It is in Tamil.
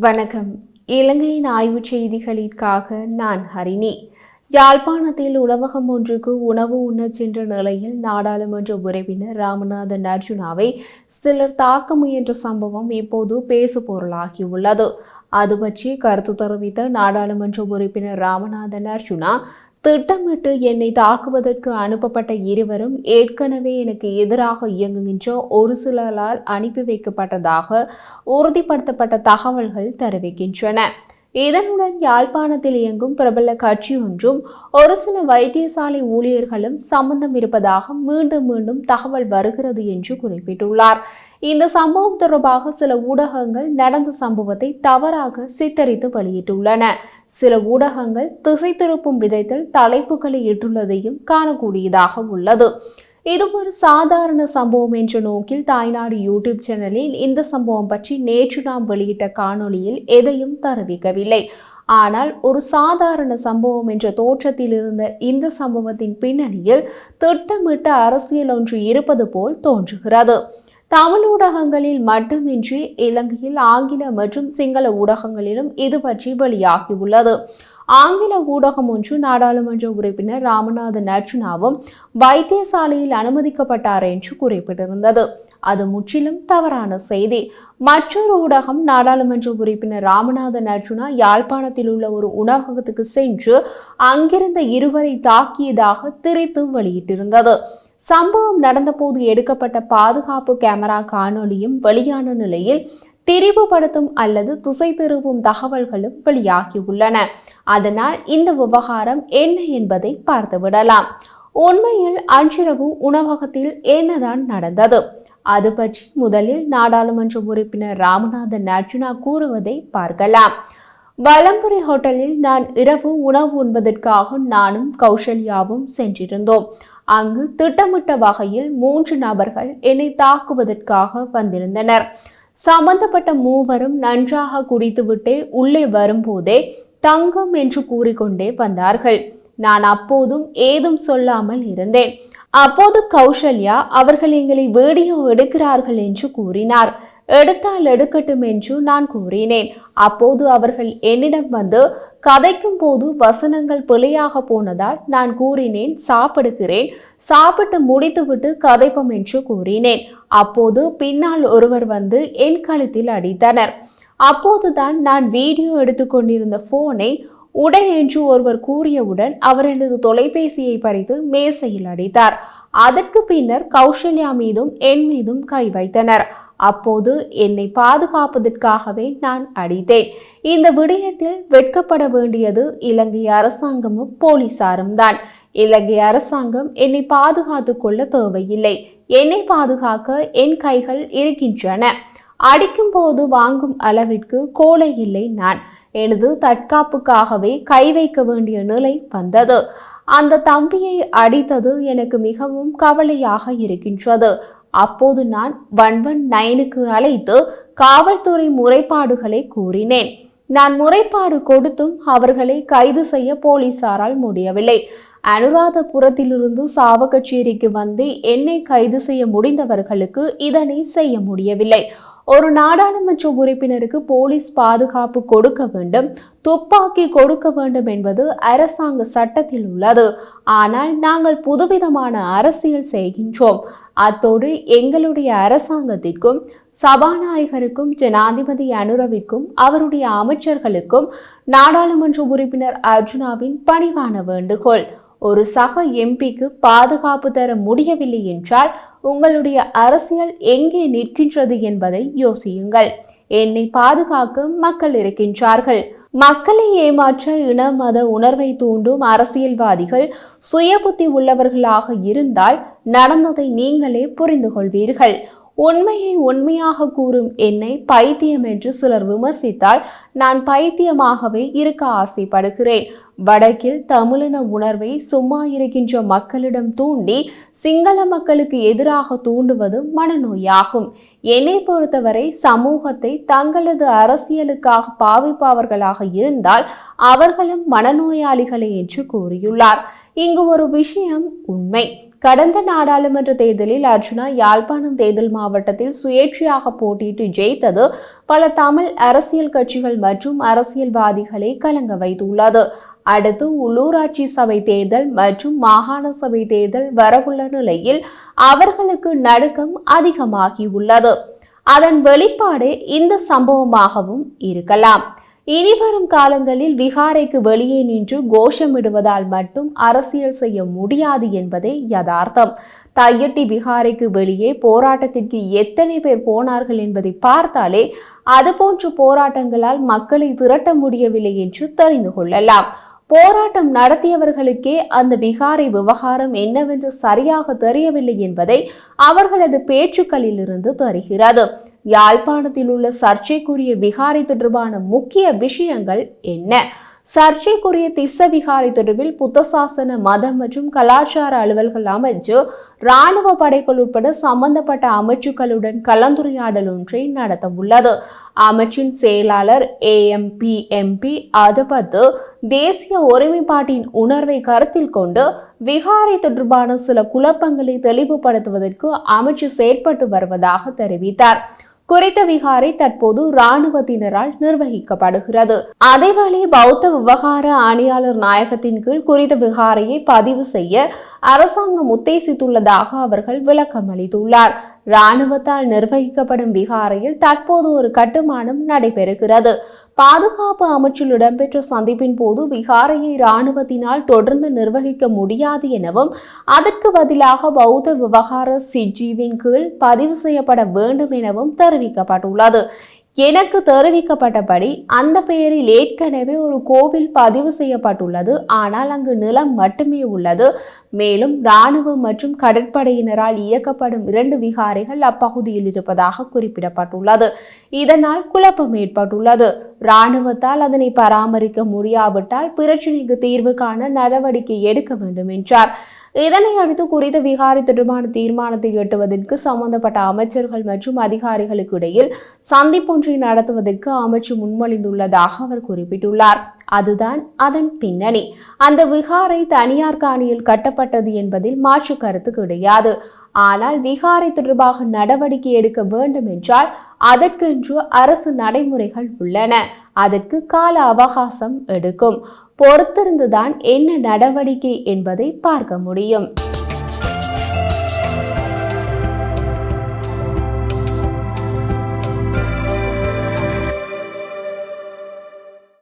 வணக்கம். இலங்கையின் ஆய்வுச் செய்திகளுக்காக நான் ஹரிணி. யாழ்ப்பாணத்தில் உணவகம் ஒன்றுக்கு உணவு உண்ணச் சென்ற நிலையில் நாடாளுமன்ற உறுப்பினர் ராமநாதன் அர்ஜுனாவை சிலர் தாக்க முயன்ற சம்பவம் இப்போது பேசுபொருளாகியுள்ளது. அது பற்றி கருத்து தெரிவித்த நாடாளுமன்ற உறுப்பினர் ராமநாதன் அர்ஜுனா, திட்டமிட்டு என்னை தாக்குவதற்கு அனுப்பப்பட்ட இருவரும் ஏற்கனவே எனக்கு எதிராக இயங்குகின்ற ஒரு சிலரால் அனுப்பி வைக்கப்பட்டதாக உறுதிப்படுத்தப்பட்ட தகவல்கள் தெரிவிக்கின்றன. இதனுடன் யாழ்ப்பாணத்தில் இயங்கும் பிரபல கட்சி ஒன்றும் ஒரு சில வைத்தியசாலை ஊழியர்களும் சம்பந்தம் இருப்பதாக மீண்டும் மீண்டும் தகவல் வருகிறது என்று குறிப்பிட்டுள்ளார். இந்த சம்பவம் தொடர்பாக சில ஊடகங்கள் நடந்த சம்பவத்தை தவறாக சித்தரித்து வெளியிட்டுள்ளன. சில ஊடகங்கள் திசை திருப்பும் விதத்தில் தலைப்புகளை இட்டுள்ளதையும் காணக்கூடியதாக உள்ளது. இது ஒரு சாதாரண சம்பவம் என்ற நோக்கில் தாய்நாடு யூடியூப் சேனலில் இந்த சம்பவம் பற்றி நேற்று நாம் வெளியிட்ட காணொளியில் எதையும் தெரிவிக்கவில்லை. ஆனால் ஒரு சாதாரண சம்பவம் என்ற தோற்றத்தில் இருந்த இந்த சம்பவத்தின் பின்னணியில் திட்டமிட்ட அரசியல் ஒன்று இருப்பது போல் தோன்றுகிறது. தமிழ் ஊடகங்களில் மட்டுமின்றி இலங்கையில் ஆங்கில மற்றும் சிங்கள ஊடகங்களிலும் இது பற்றி வெளியாகியுள்ளது. ஆங்கில ஊடகம் ஒன்று நாடாளுமன்ற உறுப்பினர் ராமநாதன் அர்ஜுனாவும் வைத்தியசாலையில் அனுமதிக்கப்பட்டார் என்று குறிப்பிட்டிருந்தது. அது முற்றிலும் தவறான செய்தி. மற்றொரு ஊடகம் நாடாளுமன்ற உறுப்பினர் ராமநாதன் அர்ஜுனா யாழ்ப்பாணத்தில் உள்ள ஒரு உணவகத்துக்கு சென்று அங்கிருந்த இருவரை தாக்கியதாக திரித்து வெளியிட்டிருந்தது. சம்பவம் நடந்தபோது எடுக்கப்பட்ட பாதுகாப்பு கேமரா காணொலியும் வெளியான நிலையில் திரிவுபடுத்தும் அல்லது திசை திருப்பும் தகவல்களும் வெளியாகியுள்ளன. அதனால் இந்த விவகாரம் என்ன என்பதை பார்த்துவிடலாம். உண்மையில் அன்றிரவு உணவகத்தில் என்னதான் நடந்தது? அது பற்றி முதலில் நாடாளுமன்ற உறுப்பினர் ராமநாதன் அர்ஜுனா கூறுவதை பார்க்கலாம். வலம்புரி ஹோட்டலில் நான் இரவு உணவு உண்பதற்காக நானும் கௌசல்யாவும் சென்றிருந்தோம். அங்கு திட்டமிட்ட வகையில் 3 நபர்கள் என்னை தாக்குவதற்காக வந்திருந்தனர். சம்பந்தப்பட்ட மூவரும் நன்றாக குடித்துவிட்டே உள்ளே வரும்போதே தங்கம் என்று கூறிக்கொண்டே வந்தார்கள். நான் அப்போதும் ஏதும் சொல்லாமல் இருந்தேன். அப்போது கௌசல்யா அவர்கள் எங்களை வீடியோ எடுக்கிறார்கள் என்று கூறினார். எடுத்தால் எடுக்கட்டும் என்று நான் கூறினேன். அப்போது அவர்கள் என்னிடம் வந்து கதைக்கும் போது வசனங்கள் பிழையாக போனதால் நான் கூறினேன் சாப்பிடுகிறேன், சாப்பிட்டு முடித்துவிட்டு கதைப்போம் என்று கூறினேன். அப்போது பின்னால் ஒருவர் வந்து என் கழுத்தில் அடித்தனர். அப்போதுதான் நான் வீடியோ எடுத்துக்கொண்டிருந்த போனை உடை என்று ஒருவர் கூறியவுடன் அவர் எனது தொலைபேசியை பறித்து மேசையில் அடித்தார். அதற்கு பின்னர் கௌசல்யா மீதும் என் மீதும் கை வைத்தனர். அப்போது என்னை பாதுகாப்பதற்காகவே நான் அடித்தேன். இந்த விடயத்தில் வெட்கப்பட வேண்டியது இலங்கை அரசாங்கமும் போலீசாரும் தான். இலங்கை அரசாங்கம் என்னை பாதுகாத்து கொள்ள தேவையில்லை. என்னை பாதுகாக்க என் கைகள் இருக்கின்றன. அடிக்கும் போது வாங்கும் அளவிற்கு கோழை இல்லை நான். எனது தற்காப்புக்காகவே கை வைக்க வேண்டிய நிலை வந்தது. அந்த தம்பியை அடித்தது எனக்கு மிகவும் கவலையாக இருக்கின்றது. அப்போது நான் 119க்கு அழைத்து காவல்துறை முறைப்பாடுகளை கூறினேன். நான் முறைப்பாடு கொடுத்தும் அவர்களை கைது செய்ய போலீசாரால் முடியவில்லை. அனுராதபுரத்திலிருந்து சாவகச்சேரிக்கு வந்து என்னை கைது செய்ய முடிந்தவர்களுக்கு இதனை செய்ய முடியவில்லை. ஒரு நாடாளுமன்ற உறுப்பினருக்கு போலீஸ் பாதுகாப்பு கொடுக்க வேண்டும், துப்பாக்கி கொடுக்க வேண்டும் என்பது அரசாங்க சட்டத்தில் உள்ளது. ஆனால் நாங்கள் புதுவிதமான அரசியல் செய்கின்றோம். அத்தோடு எங்களுடைய அரசாங்கத்திற்கும் சபாநாயகருக்கும் ஜனாதிபதி அனுரவிற்கும் அவருடைய அமைச்சர்களுக்கும் நாடாளுமன்ற உறுப்பினர் அர்ஜுனாவின் பணிவான வேண்டுகோள், ஒரு சக எம்பிக்கு பாதுகாப்பு தர முடியவில்லை என்றால் உங்களுடைய அரசியல் எங்கே நிற்கின்றது என்பதை யோசியுங்கள். என்னை பாதுகாக்க மக்கள் இருக்கின்றார்கள். மக்களை ஏமாற்ற இன மத உணர்வை தூண்டும் அரசியல்வாதிகள் சுய புத்தி உள்ளவர்களாக இருந்தால் நடந்ததை நீங்களே புரிந்து கொள்வீர்கள். உண்மையை உண்மையாக கூறும் என்னை பைத்தியம் என்று சிலர் விமர்சித்தால் நான் பைத்தியமாகவே இருக்க ஆசைப்படுகிறேன். வடக்கில் தமிழின உணர்வை சும்மா இருக்கின்ற மக்களிடம் தூண்டி சிங்கள மக்களுக்கு எதிராக தூண்டுவது மனநோயாகும். என்னை பொறுத்தவரை சமூகத்தை தங்களது அரசியலுக்காக பாவிப்பவர்களாக இருந்தால் அவர்களும் மனநோயாளிகளே என்று கூறியுள்ளார். இங்கு ஒரு விஷயம் உண்மை. கடந்த நாடாளுமன்ற தேர்தலில் அர்ஜுனா யாழ்ப்பாணம் தேர்தல் மாவட்டத்தில் சுயேட்சையாக போட்டியிட்டு ஜெயித்தது பல தமிழ் அரசியல் கட்சிகள் மற்றும் அரசியல்வாதிகளை கலங்க வைத்துள்ளது. அடுத்து உள்ளூராட்சி சபை தேர்தல் மற்றும் மாகாண சபை தேர்தல் வரவுள்ள நிலையில் அவர்களுக்கு நடுக்கம் அதிகமாகியுள்ளது. அதன் வெளிப்பாடு இந்த சம்பவமாகவும் இருக்கலாம். இனிவரும் காலங்களில் விகாரைக்கு வெளியே நின்று கோஷமிடுவதால் மட்டும் அரசியல் செய்ய முடியாது என்பதே யதார்த்தம். தையட்டி விகாரைக்கு வெளியே போராட்டத்திற்கு எத்தனை பேர் போனார்கள் என்பதை பார்த்தாலே அதுபோன்ற போராட்டங்களால் மக்களை திரட்ட முடியவில்லை என்று தெரிந்து கொள்ளலாம். போராட்டம் நடத்தியவர்களுக்கே அந்த விகாரை விவகாரம் என்னவென்று சரியாக தெரியவில்லை என்பதை அவர்களது பேச்சுக்களிலிருந்து தெரிகிறது. யாழ்ப்பாணத்தில் உள்ள சர்ச்சைக்குரிய விகாரை தொடர்பான முக்கிய விஷயங்கள் என்ன? சர்ச்சைக்குரிய திஸ்ஸ விகாரை தொடர்பில் புத்தசாசன மதம் மற்றும் கலாச்சார அலுவல்கள் அமைச்சு இராணுவ படைகள் உட்பட சம்பந்தப்பட்ட அமைச்சுக்களுடன் கலந்துரையாடல் ஒன்றை நடத்த உள்ளது. அமைச்சின் செயலாளர் AMPMP அதுபத்து தேசிய ஒருமைப்பாட்டின் உணர்வை கருத்தில் கொண்டு விகாரை தொடர்பான சில குழப்பங்களை தெளிவுபடுத்துவதற்கு அமைச்சு செயற்பட்டு வருவதாக தெரிவித்தார். குறித்த விகாரை தற்போது இராணுவத்தினரால் நிர்வகிக்கப்படுகிறது. அதேவேளை பௌத்த விவகார ஆணையாளர் நாயகத்தின் கீழ் குறித்த விகாரையை பதிவு செய்ய அரசாங்கம் உத்தேசித்துள்ளதாக அவர்கள் விளக்கம் அளித்துள்ளார். இராணுவத்தால் நிர்வகிக்கப்படும் விகாரையில் தற்போது ஒரு கட்டுமானம் நடைபெறுகிறது. பாதுகாப்பு அமைச்சில் இடம்பெற்ற சந்திப்பின் போது விகாரையை இராணுவத்தினால் தொடர்ந்து நிர்வகிக்க முடியாது எனவும் அதற்கு பதிலாக பௌத்த விவகார சிஜிவின் கீழ் பதிவு செய்யப்பட வேண்டும் எனவும் தெரிவிக்கப்பட்டுள்ளது. எனக்கு தெரிவிக்கப்பட்டபடி அந்த பெயரில் ஏற்கனவே ஒரு கோவில் பதிவு செய்யப்பட்டுள்ளது. ஆனால் அங்கு நிலம் மட்டுமே உள்ளது. மேலும் இராணுவம் மற்றும் கடற்படையினரால் இயக்கப்படும் 2 விகாரைகள் அப்பகுதியில் இருப்பதாக குறிப்பிடப்பட்டுள்ளது. இதனால் குழப்பம் ஏற்பட்டுள்ளது. இராணுவத்தால் அதனை பராமரிக்க முடியாவிட்டால் பிரச்சினைக்கு தீர்வு காண நடவடிக்கை எடுக்க வேண்டும் என்றார். இதனை அடுத்து குறித்த விகாரை தொடர்பான தீர்மானத்தை எட்டுவதற்கு சம்பந்தப்பட்ட அமைச்சர்கள் மற்றும் அதிகாரிகளுக்கு இடையில் சந்திப்பொன்றை நடத்துவதற்கு அமைச்சு முன்மொழிந்துள்ளதாக அவர் குறிப்பிட்டுள்ளார். அதுதான் அதன் பின்னணி. அந்த விகாரை தனியார் காணியில் கட்டப்பட்டது என்பதில் மாற்று கருத்து கிடையாது. ஆனால் விகாரை தொடர்பாக நடவடிக்கை எடுக்க வேண்டும் என்றால் அதற்கென்று அரசு நடைமுறைகள் உள்ளன. அதற்கு கால அவகாசம் எடுக்கும். பொறுத்திருந்துதான் என்ன நடவடிக்கை என்பதை பார்க்க முடியும்.